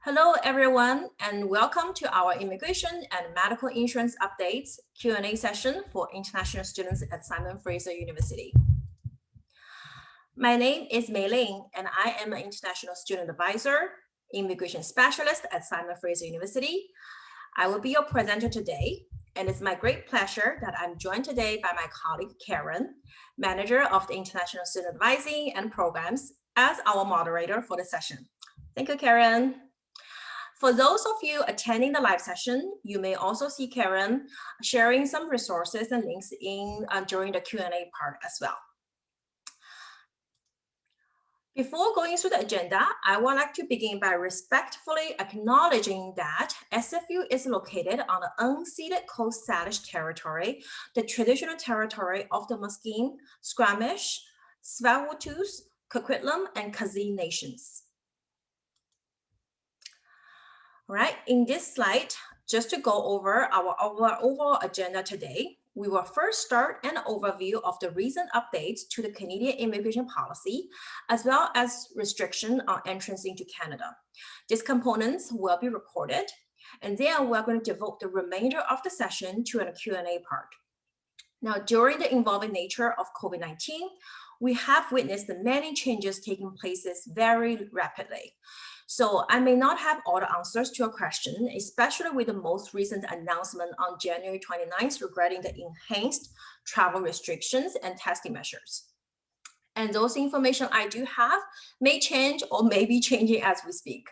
Hello, everyone, and welcome to our Immigration and Medical Insurance Updates Q&A session for international students at Simon Fraser University. My name is Mei Ling, and I am an international student advisor, immigration specialist at Simon Fraser University. I will be your presenter today, and it's my great pleasure that I'm joined today by my colleague Karen, manager of the International Student Advising and Programs, as our moderator for the session. Thank you, Karen. For those of you attending the live session, you may also see Karen sharing some resources and links during the Q&A part as well. Before going through the agenda, I would like to begin by respectfully acknowledging that SFU is located on the unceded Coast Salish territory, the traditional territory of the Musqueam, Squamish, Tsleil-Waututh, Coquitlam, and Kazee nations. All right, in this slide, just to go over our overall agenda today, we will first start an overview of the recent updates to the Canadian immigration policy, as well as restriction on entrance into Canada. These components will be recorded, and then we're going to devote the remainder of the session to a Q&A part. Now, during the evolving nature of COVID-19, we have witnessed many changes taking place very rapidly. So I may not have all the answers to your question, especially with the most recent announcement on January 29th regarding the enhanced travel restrictions and testing measures. And those information I do have may change or may be changing as we speak.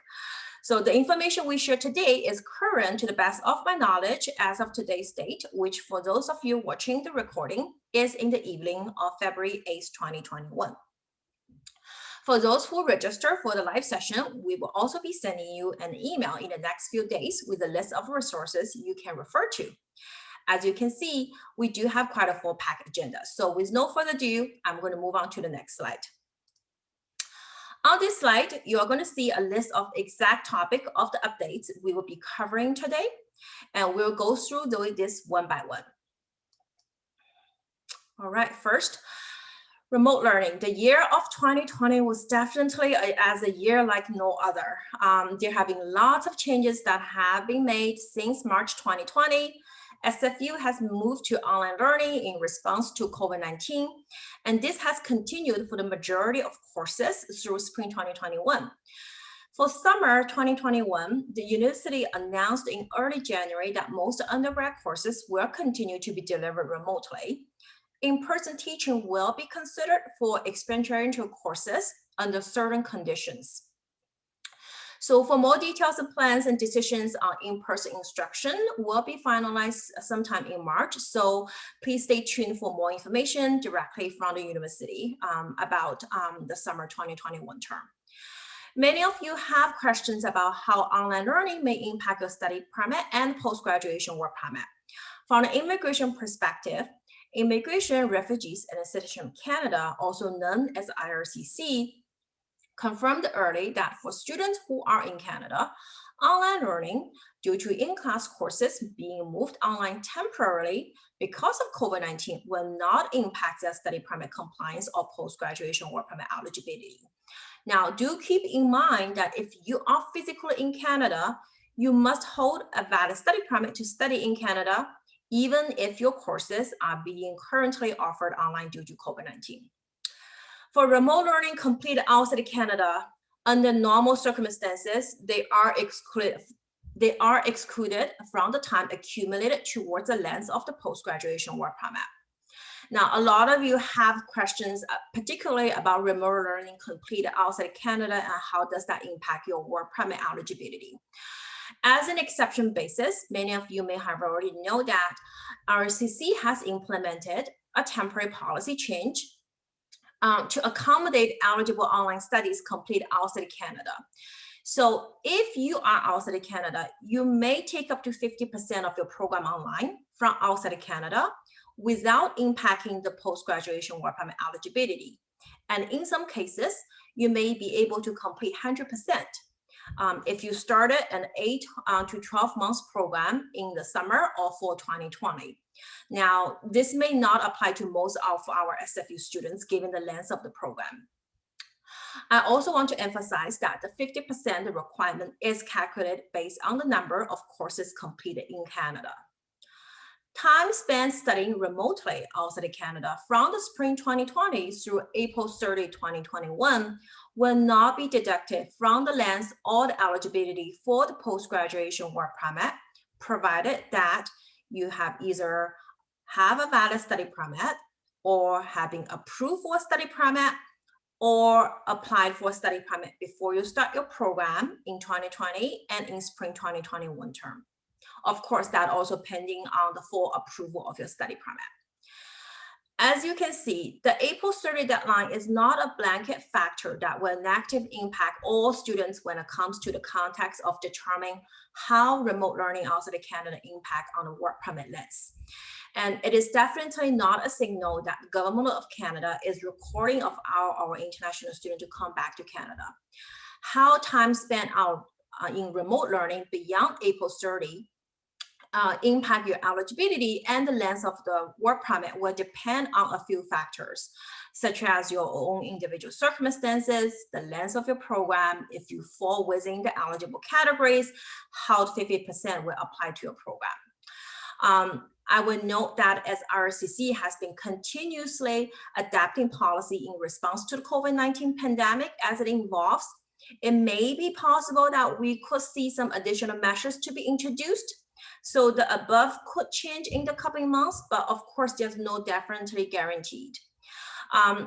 So the information we share today is current to the best of my knowledge as of today's date, which for those of you watching the recording is in the evening of February 8th, 2021. For those who register for the live session, we will also be sending you an email in the next few days with a list of resources you can refer to. As you can see, we do have quite a full packed agenda. So with no further ado, I'm going to move on to the next slide. On this slide, you are going to see a list of exact topic of the updates we will be covering today, and we'll go through this one by one. All right, first, remote learning. The year of 2020 was definitely as a year like no other. There have been lots of changes that have been made since March 2020. SFU has moved to online learning in response to COVID-19, and this has continued for the majority of courses through spring 2021. For summer 2021, the university announced in early January that most undergrad courses will continue to be delivered remotely. In-person teaching will be considered for experiential courses under certain conditions. So for more details and plans and decisions on in-person instruction will be finalized sometime in March. So please stay tuned for more information directly from the university about the summer 2021 term. Many of you have questions about how online learning may impact your study permit and post-graduation work permit. From an immigration perspective, Immigration, Refugees, and Citizenship Canada, also known as IRCC, confirmed early that for students who are in Canada, online learning due to in-class courses being moved online temporarily because of COVID-19 will not impact their study permit compliance or post-graduation work permit eligibility. Now, do keep in mind that if you are physically in Canada, you must hold a valid study permit to study in Canada, even if your courses are being currently offered online due to COVID-19. For remote learning completed outside Canada, under normal circumstances, they are excluded from the time accumulated towards the length of the post-graduation work permit. Now, a lot of you have questions, particularly about remote learning completed outside Canada and how does that impact your work permit eligibility. As an exception basis, many of you may have already know that RCC has implemented a temporary policy change to accommodate eligible online studies completed outside Canada. So if you are outside of Canada, you may take up to 50% of your program online from outside of Canada without impacting the post-graduation work permit eligibility. And in some cases, you may be able to complete 100%. If you started an 8 to 12 months program in the summer or for 2020. Now, this may not apply to most of our SFU students given the length of the program. I also want to emphasize that the 50% requirement is calculated based on the number of courses completed in Canada. Time spent studying remotely outside of Canada from the spring 2020 through April 30, 2021 will not be deducted from the length or the eligibility for the post-graduation work permit, provided that you have either have a valid study permit or have been approved for a study permit or applied for a study permit before you start your program in 2020 and in spring 2021 term. Of course, that also pending on the full approval of your study permit. As you can see, the April 30 deadline is not a blanket factor that will negatively impact all students when it comes to the context of determining how remote learning outside of Canada impact on the work permit list. And it is definitely not a signal that the government of Canada is recording of our international students to come back to Canada. How time spent out in remote learning beyond April 30 impact your eligibility and the length of the work permit will depend on a few factors, such as your own individual circumstances, the length of your program, if you fall within the eligible categories, how 50% will apply to your program. I would note that as RCC has been continuously adapting policy in response to the COVID-19 pandemic as it evolves, it may be possible that we could see some additional measures to be introduced. So the above could change in the coming months, but of course, there's no definitely guaranteed.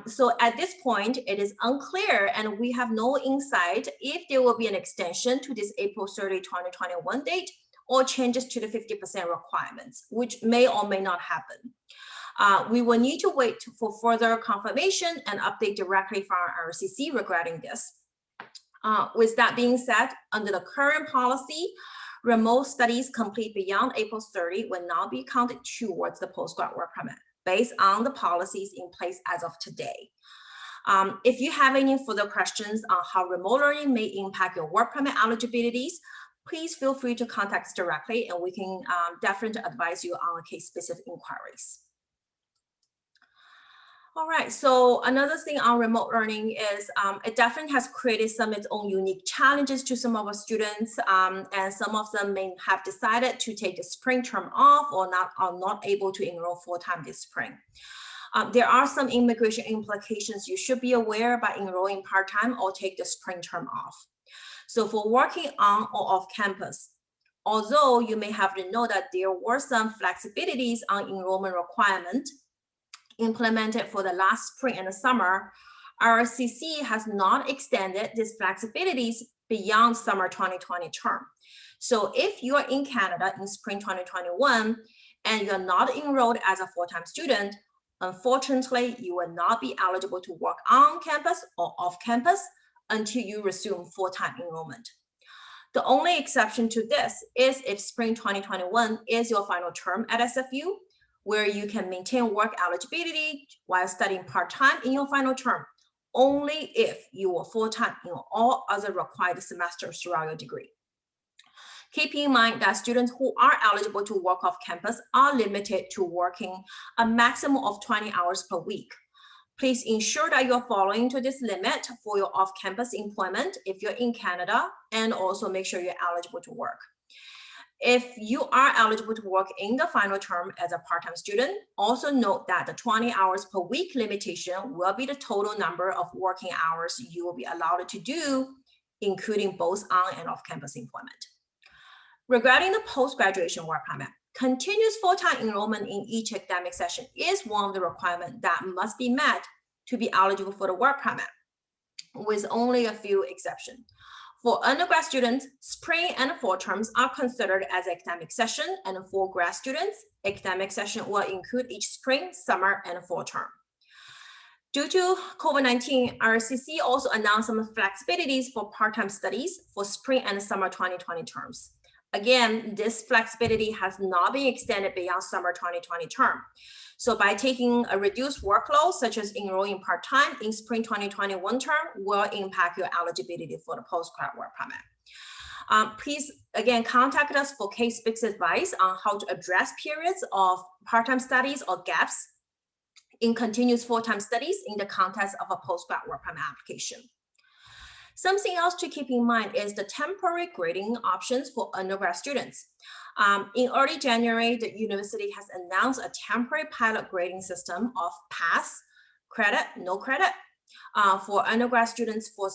So at this point, it is unclear and we have no insight if there will be an extension to this April 30, 2021 date or changes to the 50% requirements, which may or may not happen. We will need to wait for further confirmation and update directly from our RCC regarding this. With that being said, under the current policy, remote studies complete beyond April 30 will not be counted towards the postgrad work permit based on the policies in place as of today. If you have any further questions on how remote learning may impact your work permit eligibilities, please feel free to contact us directly and we can definitely advise you on case-specific inquiries. All right, so another thing on remote learning is it definitely has created some of its own unique challenges to some of our students, and some of them may have decided to take the spring term off or are not able to enroll full-time this spring. There are some immigration implications you should be aware by enrolling part-time or take the spring term off. So for working on or off campus, although you may have to know that there were some flexibilities on enrollment requirement implemented for the last spring and the summer, RCC has not extended these flexibilities beyond summer 2020 term. So if you are in Canada in spring 2021 and you're not enrolled as a full-time student, unfortunately, you will not be eligible to work on campus or off campus until you resume full-time enrollment. The only exception to this is if spring 2021 is your final term at SFU, where you can maintain work eligibility while studying part-time in your final term, only if you were full-time in all other required semesters throughout your degree. Keep in mind that students who are eligible to work off campus are limited to working a maximum of 20 hours per week. Please ensure that you're following to this limit for your off-campus employment if you're in Canada, and also make sure you're eligible to work. If you are eligible to work in the final term as a part-time student, also note that the 20 hours per week limitation will be the total number of working hours you will be allowed to do, including both on and off-campus employment. Regarding the post-graduation work permit, continuous full-time enrollment in each academic session is one of the requirements that must be met to be eligible for the work permit, with only a few exceptions. For undergrad students, spring and fall terms are considered as academic session, and for grad students, academic session will include each spring, summer, and fall term. Due to COVID-19, RCC also announced some flexibilities for part-time studies for spring and summer 2020 terms. Again, this flexibility has not been extended beyond summer 2020 term. So by taking a reduced workload, such as enrolling part-time in spring 2021 term, will impact your eligibility for the postgrad work permit. Please, again, contact us for case-specific advice on how to address periods of part-time studies or gaps in continuous full-time studies in the context of a postgrad work permit application. Something else to keep in mind is the temporary grading options for undergrad students. In early January, the university has announced a temporary pilot grading system of pass, credit, no credit for undergrad students for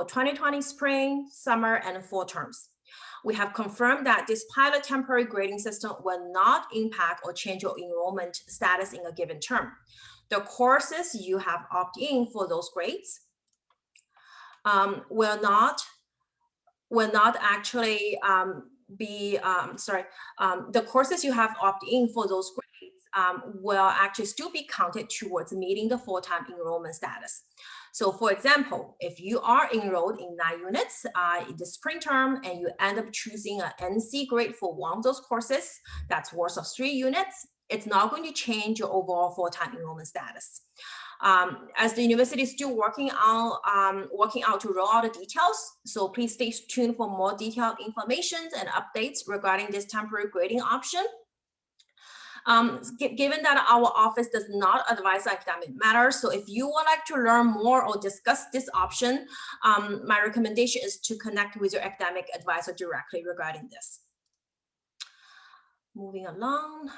2020 spring, summer, and fall terms. We have confirmed that this pilot temporary grading system will not impact or change your enrollment status in a given term. The courses you have opted in for those grades will not actually the courses you have opted in for those grades will actually still be counted towards meeting the full-time enrollment status. So for example, if you are enrolled in 9 units in the spring term and you end up choosing an NC grade for one of those courses that's worth of 3 units, it's not going to change your overall full-time enrollment status. As the university is still working out to roll out the details, so please stay tuned for more detailed information and updates regarding this temporary grading option. Given that our office does not advise academic matters, so if you would like to learn more or discuss this option, my recommendation is to connect with your academic advisor directly regarding this. Moving along.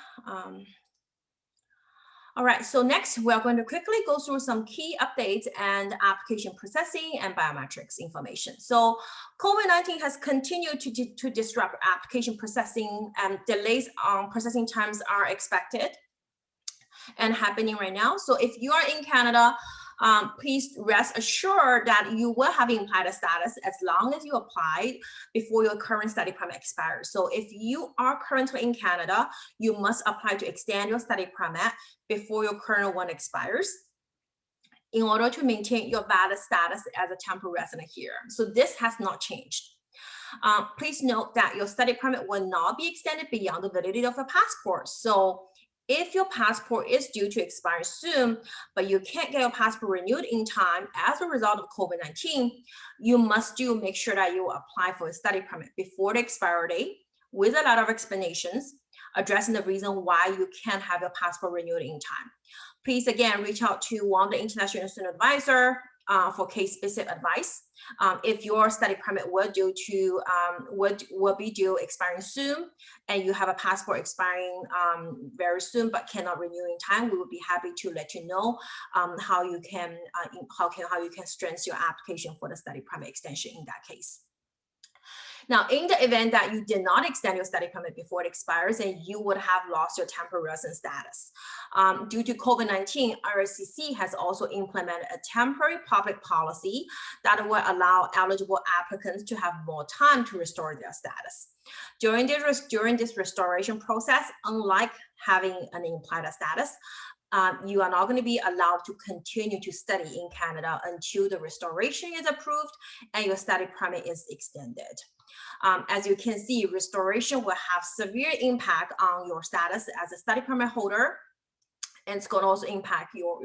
All right, so next we're going to quickly go through some key updates and application processing and biometrics information. So COVID-19 has continued to disrupt application processing, and delays on processing times are expected and happening right now. So if you are in Canada, please rest assured that you will have implied status as long as you applied before your current study permit expires. So if you are currently in Canada, you must apply to extend your study permit before your current one expires in order to maintain your valid status as a temporary resident here. So this has not changed. Please note that your study permit will not be extended beyond the validity of a passport. So if your passport is due to expire soon, but you can't get your passport renewed in time as a result of COVID-19, you must make sure that you apply for a study permit before the expiry date with a lot of explanations addressing the reason why you can't have your passport renewed in time. Please, again, reach out to one of the international student advisor for case-specific advice. If your study permit will be due expiring soon, and you have a passport expiring very soon but cannot renew in time, we would be happy to let you know how you can strengthen your application for the study permit extension in that case. Now, in the event that you did not extend your study permit before it expires, then you would have lost your temporary resident status. Due to COVID-19, RSCC has also implemented a temporary public policy that will allow eligible applicants to have more time to restore their status. During this restoration process, unlike having an implied status, you are not going to be allowed to continue to study in Canada until the restoration is approved and your study permit is extended. As you can see, restoration will have severe impact on your status as a study permit holder, and it's going to also impact your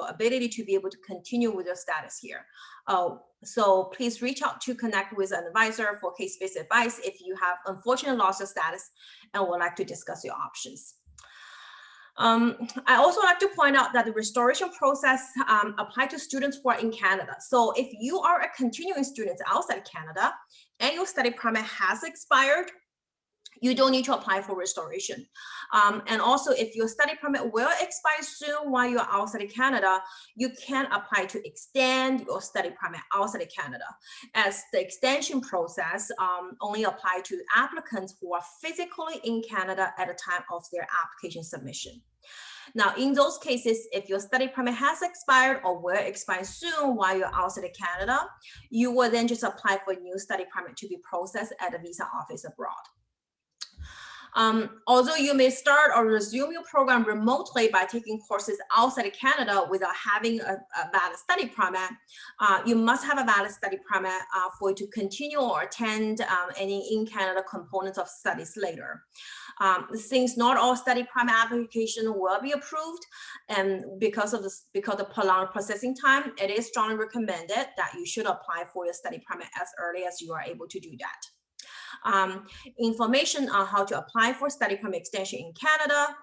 ability to be able to continue with your status here. So please reach out to connect with an advisor for case-based advice if you have unfortunately lost your status and would like to discuss your options. I also like to point out that the restoration process applies to students who are in Canada. So if you are a continuing student outside Canada and your study permit has expired, you don't need to apply for restoration. And also, if your study permit will expire soon while you're outside of Canada, you can apply to extend your study permit outside of Canada, as the extension process only applies to applicants who are physically in Canada at the time of their application submission. Now, in those cases, if your study permit has expired or will expire soon while you're outside of Canada, you will then just apply for a new study permit to be processed at the visa office abroad. Although you may start or resume your program remotely by taking courses outside of Canada without having a valid study permit, you must have a valid study permit for you to continue or attend any in-Canada components of studies later. Since not all study permit applications will be approved, and because of the prolonged processing time, it is strongly recommended that you should apply for your study permit as early as you are able to do that. Information on how to apply for study permit extension in Canada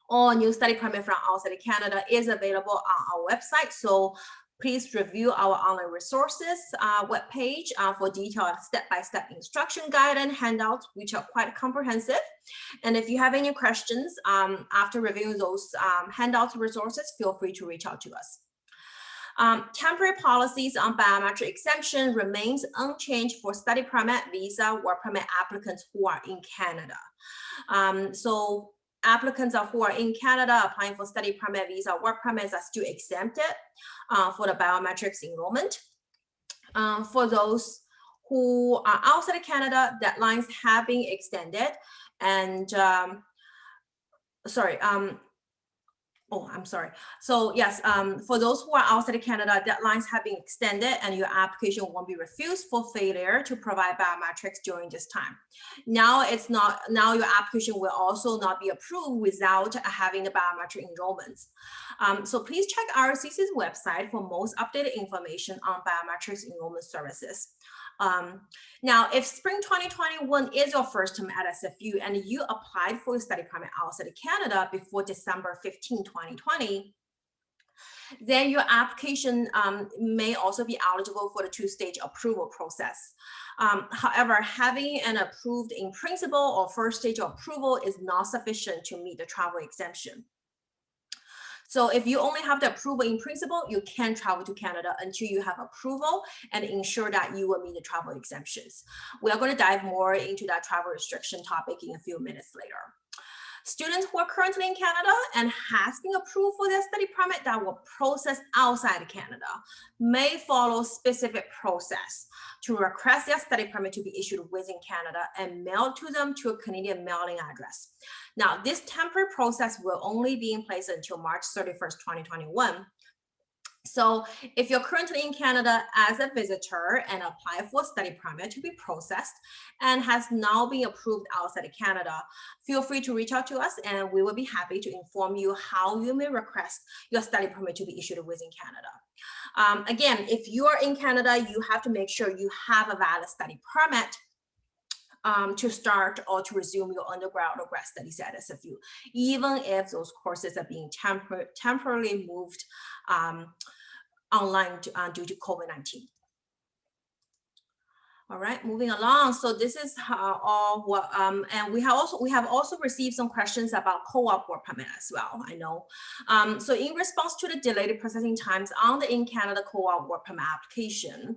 or new study permit from outside of Canada is available on our website. So Please review our online resources webpage for detailed step-by-step instruction guide and handouts, which are quite comprehensive. And if you have any questions after reviewing those handouts and resources, feel free to reach out to us. Temporary policies on biometric exemption remains unchanged for study permit, visa, work permit applicants who are in Canada. So applicants who are in Canada applying for study permit, visa, work permits are still exempted for the biometrics enrollment. For those who are outside of Canada, deadlines have been extended. And I'm sorry. So yes, for those who are outside of Canada, deadlines have been extended and your application won't be refused for failure to provide biometrics during this time. Now your application will also not be approved without having the biometric enrollments. So please check RCC's website for most updated information on biometrics enrollment services. Now, if spring 2021 is your first time at SFU and you applied for a study permit outside of Canada before December 15, 2020, then your application may also be eligible for the two-stage approval process. However, having an approved in principle or first stage of approval is not sufficient to meet the travel exemption. So if you only have the approval in principle, you can travel to Canada until you have approval and ensure that you will meet the travel exemptions. We are going to dive more into that travel restriction topic in a few minutes later. Students who are currently in Canada and has been approved for their study permit that will process outside of Canada may follow specific process to request their study permit to be issued within Canada and mailed to them to a Canadian mailing address. Now, this temporary process will only be in place until March 31st, 2021. So if you're currently in Canada as a visitor and apply for a study permit to be processed and has now been approved outside of Canada, feel free to reach out to us and we will be happy to inform you how you may request your study permit to be issued within Canada. Again, if you are in Canada, you have to make sure you have a valid study permit to start or to resume your undergrad or grad studies at SFU, even if those courses are being temporarily moved online due to COVID-19. All right, moving along. So this is all what, and we have also received some questions about co-op work permit as well. I know. So in response to the delayed processing times on the in Canada co-op work permit application,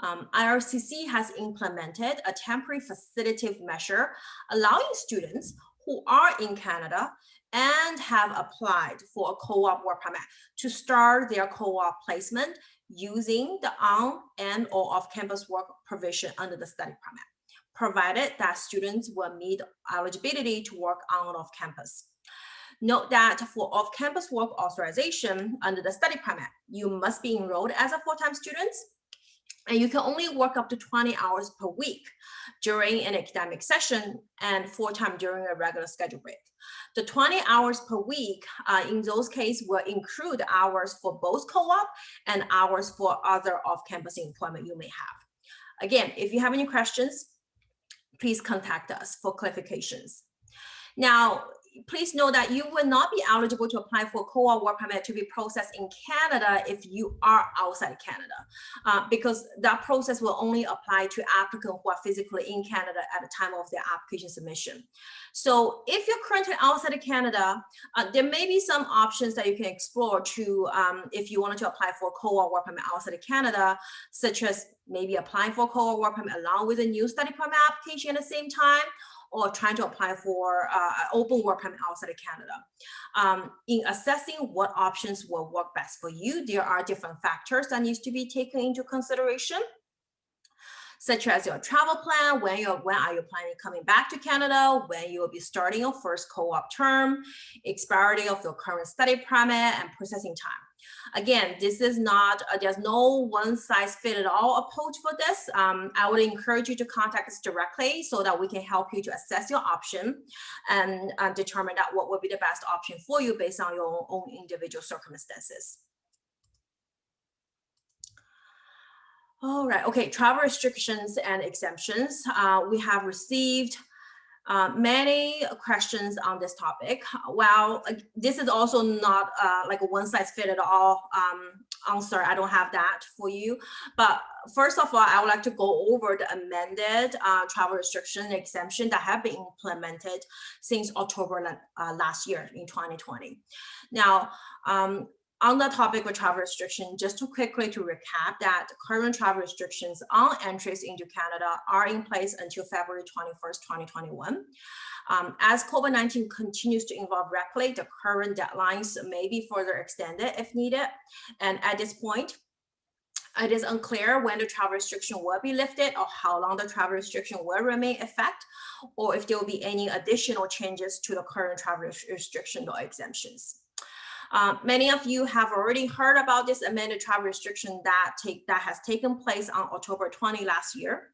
IRCC has implemented a temporary facilitative measure allowing students who are in Canada and have applied for a co-op work permit to start their co-op placement using the on and or off-campus work provision under the study permit, provided that students will meet eligibility to work on and off campus. Note that for off-campus work authorization under the study permit, you must be enrolled as a full-time student, and you can only work up to 20 hours per week during an academic session and full-time during a regular schedule break. The 20 hours per week in those cases will include hours for both co-op and hours for other off-campus employment you may have. Again, if you have any questions, please contact us for clarifications. Now, please know that you will not be eligible to apply for co-op work permit to be processed in Canada if you are outside Canada, because that process will only apply to applicants who are physically in Canada at the time of their application submission. So if you're currently outside of Canada, there may be some options that you can explore to, if you wanted to apply for co-op work permit outside of Canada, such as maybe applying for co-op work permit along with a new study permit application at the same time, or trying to apply for open work permit outside of Canada. In assessing what options will work best for you, there are different factors that needs to be taken into consideration, such as your travel plan, when are you planning coming back to Canada, when you will be starting your first co-op term, expiry of your current study permit, and processing time. Again, this is not, there's no one size fit all approach for this. I would encourage you to contact us directly so that we can help you to assess your option and determine that what would be the best option for you based on your own individual circumstances. All right, okay, travel restrictions and exemptions. We have received Many questions on this topic. Well, this is also not like a one size fit all answer. I don't have that for you. But first of all, I would like to go over the amended travel restriction exemption that have been implemented since October last year in 2020. Now, on the topic of travel restriction, just to quickly to recap that current travel restrictions on entries into Canada are in place until February 21st, 2021. As COVID-19 continues to evolve rapidly, the current deadlines may be further extended if needed. And at this point, it is unclear when the travel restriction will be lifted or how long the travel restriction will remain in effect, or if there will be any additional changes to the current travel restriction or exemptions. Many of you have already heard about this amended travel restriction that has taken place on October 20 last year.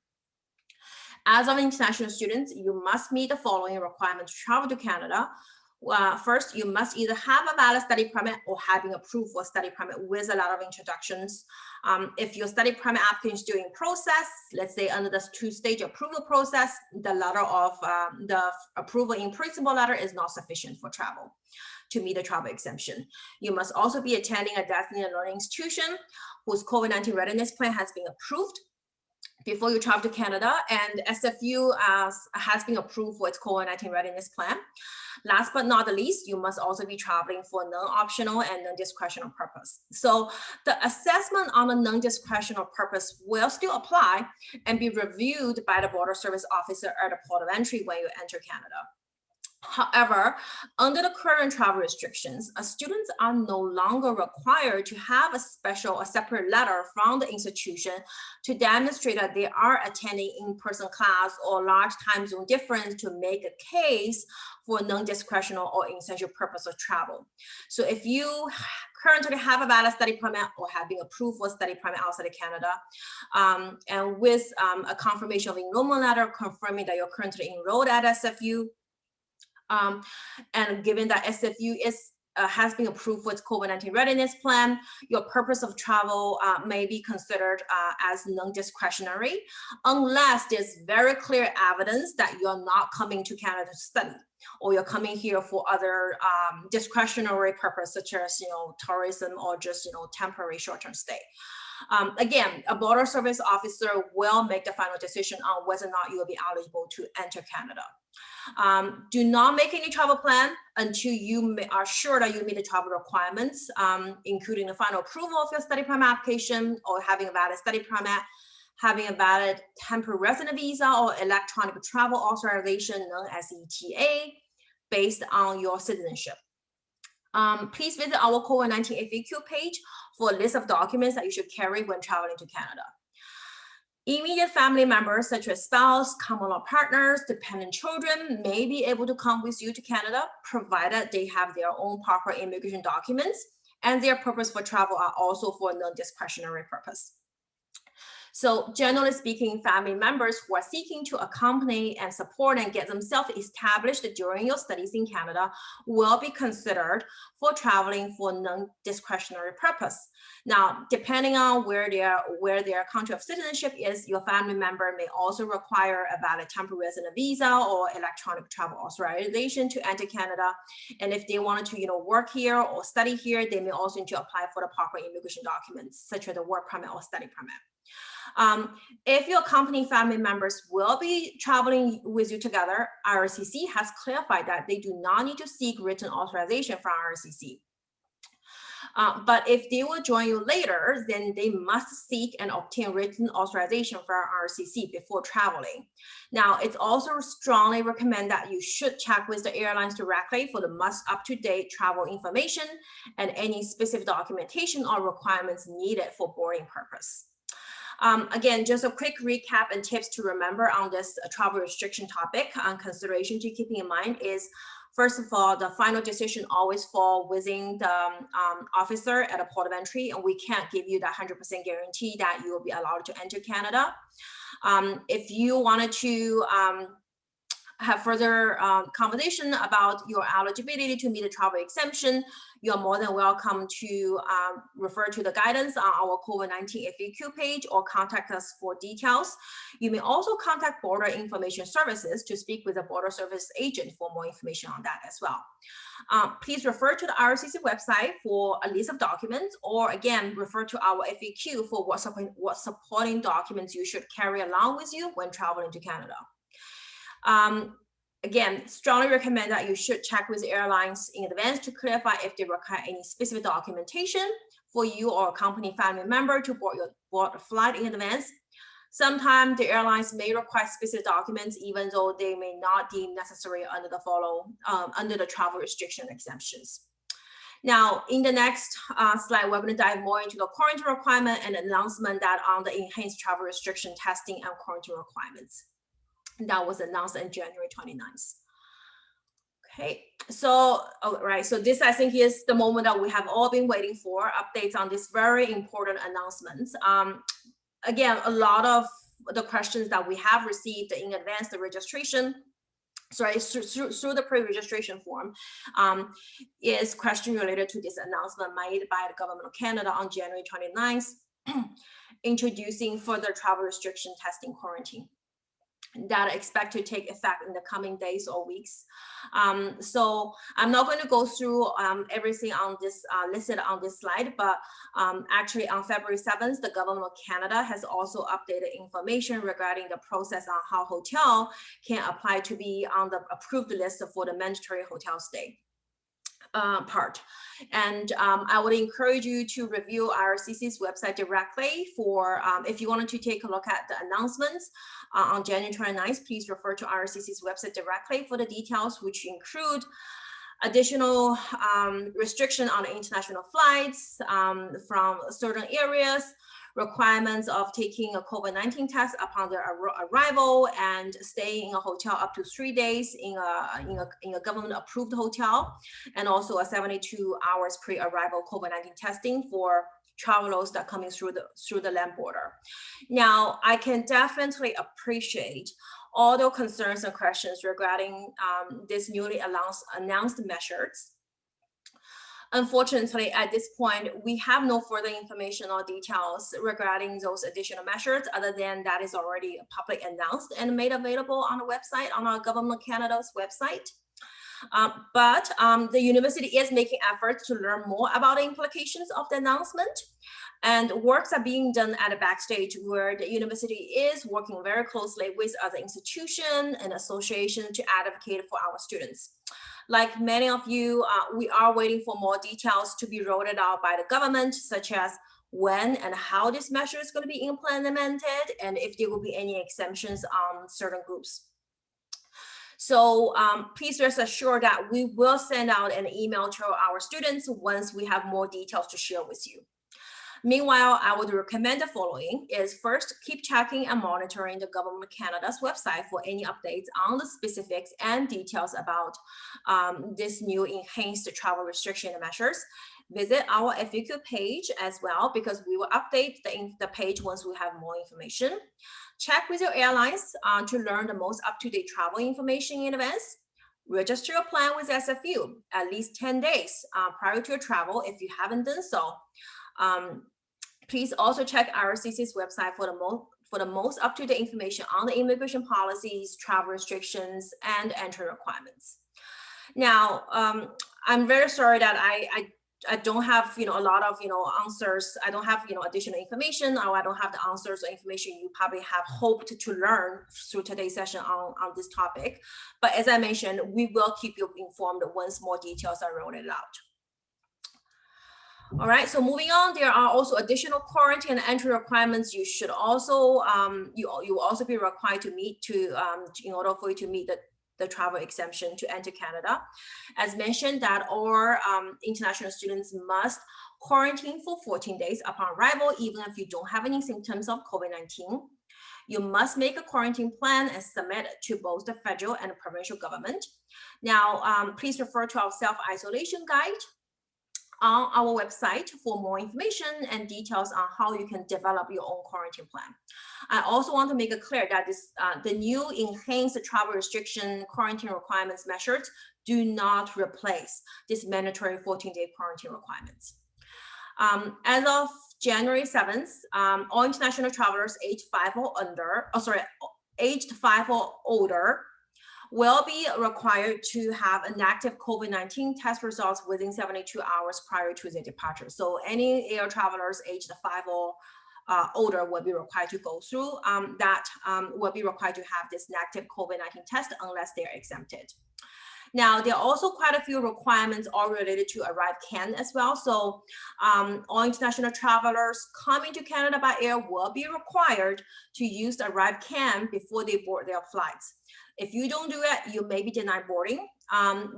As of international students, you must meet the following requirements to travel to Canada. First, you must either have a valid study permit or have been approved for a study permit with a letter of introductions. If your study permit application is still in process, let's say under the two-stage approval process, the letter of the approval in principle letter is not sufficient for travel to meet the travel exemption. You must also be attending a designated learning institution whose COVID-19 readiness plan has been approved before you travel to Canada, and SFU has been approved for its COVID-19 readiness plan. Last but not the least, you must also be traveling for non-optional and non-discretional purpose. So the assessment on the non-discretional purpose will still apply and be reviewed by the border service officer at the port of entry when you enter Canada. However, under the current travel restrictions, students are no longer required to have a separate letter from the institution to demonstrate that they are attending in-person class or large time zone difference to make a case for non-discretional or essential purpose of travel. So if you currently have a valid study permit or have been approved for a study permit outside of Canada, and with a confirmation of enrollment letter confirming that you're currently enrolled at SFU, and given that SFU has been approved for its COVID-19 readiness plan, your purpose of travel may be considered as non-discretionary, unless there's very clear evidence that you're not coming to Canada to study, or you're coming here for other discretionary purpose, such as tourism or just temporary short-term stay. Again, a border service officer will make the final decision on whether or not you will be eligible to enter Canada. Do not make any travel plan until you are sure that you meet the travel requirements, including the final approval of your study permit application, or having a valid study permit, having a valid temporary resident visa or electronic travel authorization known as ETA based on your citizenship. Please visit our COVID-19 FAQ page for a list of documents that you should carry when traveling to Canada. Immediate family members such as spouse, common law partners, dependent children may be able to come with you to Canada, provided they have their own proper immigration documents and their purpose for travel are also for non-discretionary purpose. So generally speaking, family members who are seeking to accompany and support and get themselves established during your studies in Canada will be considered for traveling for non-discretionary purpose. Now, depending on where their country of citizenship is, your family member may also require a valid temporary resident visa or electronic travel authorization to enter Canada. And if they wanted to, work here or study here, they may also need to apply for the proper immigration documents, such as a work permit or study permit. If your company family members will be traveling with you together, IRCC has clarified that they do not need to seek written authorization from IRCC. But if they will join you later, then they must seek and obtain written authorization from IRCC before traveling. Now, it's also strongly recommended that you should check with the airlines directly for the most up-to-date travel information and any specific documentation or requirements needed for boarding purpose. Again, just a quick recap and tips to remember on this travel restriction topic. Consideration to keep in mind is, first of all, the final decision always falls within the officer at a port of entry, and we can't give you that 100% guarantee that you will be allowed to enter Canada. If you wanted to have further conversation about your eligibility to meet the travel exemption, you're more than welcome to refer to the guidance on our COVID-19 FAQ page or contact us for details. You may also contact Border Information Services to speak with a border service agent for more information on that as well. Please refer to the IRCC website for a list of documents, or again, refer to our FAQ for what supporting documents you should carry along with you when traveling to Canada. Again, strongly recommend that you should check with airlines in advance to clarify if they require any specific documentation for you or a company family member to board a flight in advance. Sometimes the airlines may require specific documents, even though they may not deem necessary under the travel restriction exemptions. Now, in the next slide, we're going to dive more into the quarantine requirement and announcement that on the enhanced travel restriction testing and quarantine requirements. That was announced on January 29th. Okay, so, all right, so this I think is the moment that we have all been waiting for, updates on this very important announcements. Again, a lot of the questions that we have received in advance the registration, sorry, through the pre-registration form, is question related to this announcement made by the Government of Canada on January 29th, introducing further travel restriction testing quarantine that are expected to take effect in the coming days or weeks. So I'm not going to go through everything on this listed on this slide, but actually on February 7th, the Government of Canada has also updated information regarding the process on how hotel can apply to be on the approved list for the mandatory hotel stay part. And I would encourage you to review IRCC's website directly for, if you wanted to take a look at the announcements on January 29th, please refer to IRCC's website directly for the details, which include additional restriction on international flights from certain areas, requirements of taking a COVID-19 test upon their arrival and staying in a hotel up to 3 days in a government approved hotel, and also a 72 hours pre-arrival COVID-19 testing for travelers that are coming through the land border. Now, I can definitely appreciate all the concerns and questions regarding this newly announced measures. Unfortunately, at this point, we have no further information or details regarding those additional measures other than that is already publicly announced and made available on the website, on our Government of Canada's website. But the university is making efforts to learn more about the implications of the announcement, and works are being done at a backstage where the university is working very closely with other institutions and associations to advocate for our students. Like many of you, we are waiting for more details to be rolled out by the government, such as when and how this measure is going to be implemented, and if there will be any exemptions on certain groups. So please rest assured that we will send out an email to our students once we have more details to share with you. Meanwhile, I would recommend the following is first, keep checking and monitoring the Government of Canada's website for any updates on the specifics and details about this new enhanced travel restriction measures. Visit our FAQ page as well, because we will update the page once we have more information. Check with your airlines to learn the most up-to-date travel information in advance. Register your plan with SFU at least 10 days prior to your travel if you haven't done so. Please also check IRCC's website for the most up-to-date information on the immigration policies, travel restrictions, and entry requirements. Now, I'm very sorry that I don't have a lot of answers. I don't have additional information, or I don't have the answers or information you probably have hoped to learn through today's session on this topic. But as I mentioned, we will keep you informed once more details are rolled out. All right, so moving on, there are also additional quarantine and entry requirements you should also you will also be required to meet in order for you to meet the travel exemption to enter Canada. As mentioned, that all international students must quarantine for 14 days upon arrival, even if you don't have any symptoms of COVID-19. You must make a quarantine plan and submit it to both the federal and the provincial government. Now, please refer to our self-isolation guide on our website for more information and details on how you can develop your own quarantine plan. I also want to make it clear that the new enhanced travel restriction quarantine requirements measures do not replace this mandatory 14-day quarantine requirements. As of January 7th, all international travelers aged 5 or older will be required to have an active COVID-19 test results within 72 hours prior to their departure. So any air travelers aged 5 or older will be required to go through will be required to have this negative COVID-19 test unless they are exempted. Now, there are also quite a few requirements all related to ArriveCAN as well. So all international travelers coming to Canada by air will be required to use the ArriveCAN before they board their flights. If you don't do it, you may be denied boarding.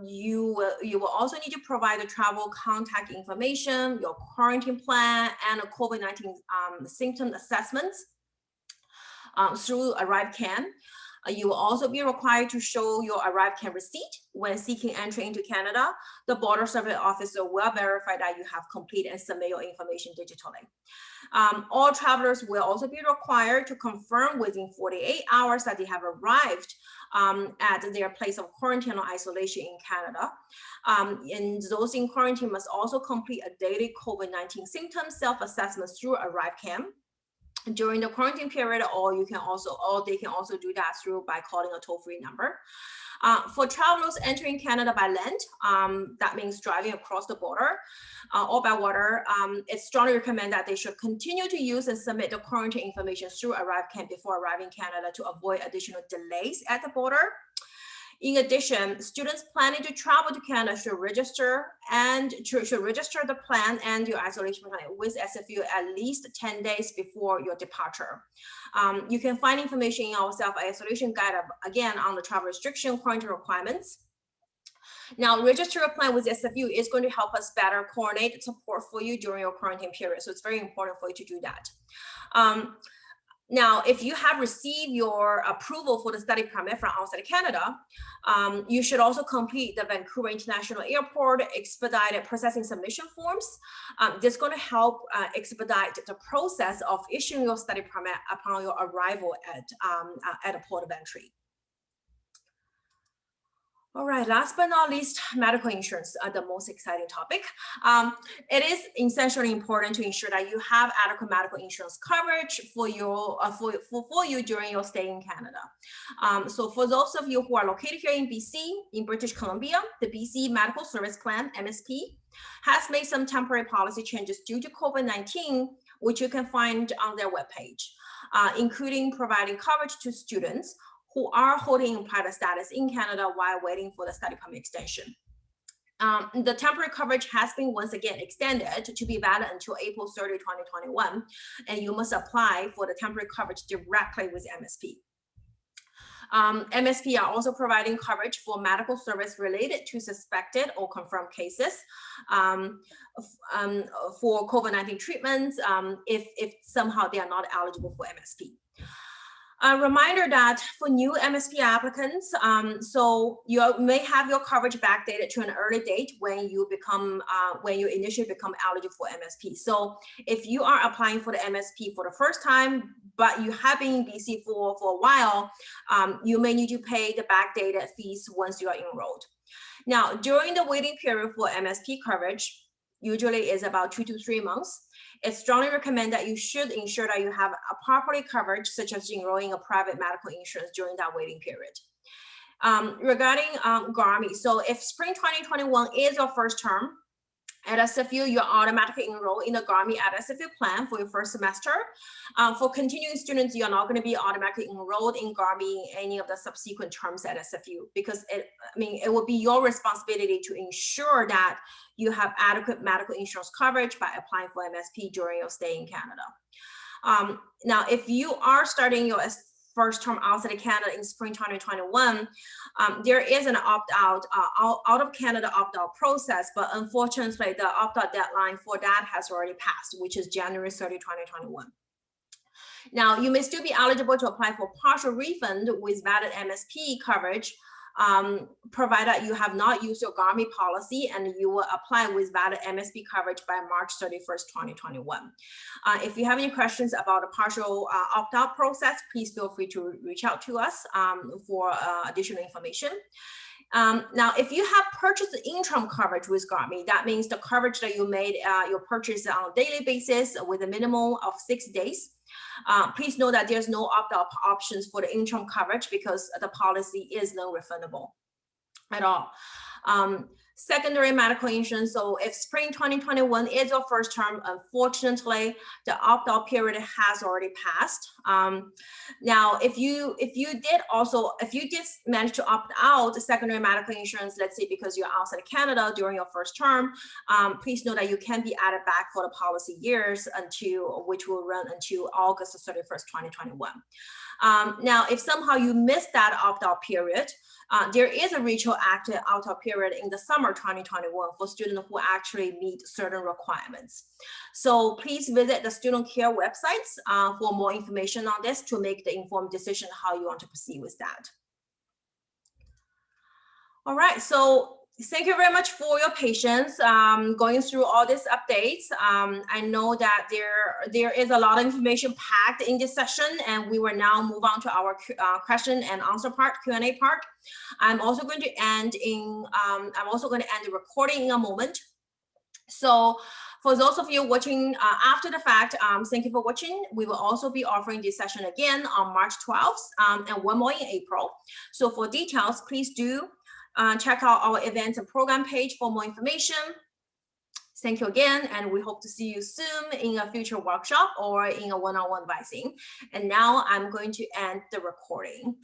You will also need to provide the travel contact information, your quarantine plan, and a COVID-19 symptom assessments through ArriveCAN. You will also be required to show your ArriveCAN receipt when seeking entry into Canada. The border service officer will verify that you have completed and submit your information digitally. All travelers will also be required to confirm within 48 hours that they have arrived at their place of quarantine or isolation in Canada. And those in quarantine must also complete a daily COVID-19 symptom self-assessment through ArriveCAN during the quarantine period, or they can also do that by calling a toll-free number. For travelers entering Canada by land, that means driving across the border or by water, it's strongly recommended that they should continue to use and submit the quarantine information through ArriveCAN before arriving in Canada to avoid additional delays at the border. In addition, students planning to travel to Canada should register the plan and your isolation plan with SFU at least 10 days before your departure. You can find information in our self-isolation guide, again, on the travel restriction quarantine requirements. Now, register a plan with SFU is going to help us better coordinate support for you during your quarantine period. So it's very important for you to do that. Now, if you have received your approval for the study permit from outside Canada, you should also complete the Vancouver International Airport expedited processing submission forms. This is going to help expedite the process of issuing your study permit upon your arrival at a port of entry. All right, last but not least, medical insurance, the most exciting topic. It is essentially important to ensure that you have adequate medical insurance coverage for you during your stay in Canada. So for those of you who are located here in BC, in British Columbia, the BC Medical Service Plan, MSP, has made some temporary policy changes due to COVID-19, which you can find on their webpage, including providing coverage to students who are holding implied status in Canada while waiting for the study permit extension. The temporary coverage has been once again extended to be valid until April 30, 2021, and you must apply for the temporary coverage directly with MSP. MSP are also providing coverage for medical service related to suspected or confirmed cases for COVID-19 treatments if somehow they are not eligible for MSP. A reminder that for new MSP applicants, so you may have your coverage backdated to an early date when you initially become eligible for MSP. So if you are applying for the MSP for the first time, but you have been in BC for a while, you may need to pay the backdated fees once you are enrolled. Now, during the waiting period for MSP coverage, usually is about 2 to 3 months. It's strongly recommended that you should ensure that you have a property coverage, such as enrolling a private medical insurance during that waiting period. Regarding GARMI, so if spring 2021 is your first term at SFU, you're automatically enrolled in the GARMI at SFU plan for your first semester. For continuing students, you're not going to be automatically enrolled in GARMI in any of the subsequent terms at SFU, because it will be your responsibility to ensure that you have adequate medical insurance coverage by applying for MSP during your stay in Canada. Now, if you are starting your first term outside of Canada in spring 2021, there is an opt-out, out of Canada opt-out process, but unfortunately the opt-out deadline for that has already passed, which is January 30, 2021. Now, you may still be eligible to apply for partial refund with valid MSP coverage provided you have not used your GARMI policy and you will apply with valid MSP coverage by March 31st, 2021. If you have any questions about the partial opt-out process, please feel free to reach out to us for additional information. Now, if you have purchased the interim coverage with GARMI, that means the coverage that you made, your purchase on a daily basis with a minimum of 6 days. Please know that there's no opt-out options for the interim coverage because the policy is non-refundable at all. Secondary medical insurance. So if spring 2021 is your first term, unfortunately, the opt-out period has already passed. Now, if you did manage to opt out the secondary medical insurance, let's say because you're outside Canada during your first term, please know that you can be added back for the policy years which will run until August 31st, 2021. Now, if somehow you missed that opt-out period, there is a retroactive opt-out period in the summer 2021 for students who actually meet certain requirements. So please visit the student care websites for more information on this to make the informed decision how you want to proceed with that. All right, so thank you very much for your patience going through all these updates. I know that there is a lot of information packed in this session, and we will now move on to our question and answer part, Q&A part. I'm also going to end the recording in a moment. So for those of you watching after the fact, thank you for watching. We will also be offering this session again on March 12th and one more in April. So for details, please do check out our events and program page for more information. Thank you again, and we hope to see you soon in a future workshop or in a one-on-one advising. And now I'm going to end the recording.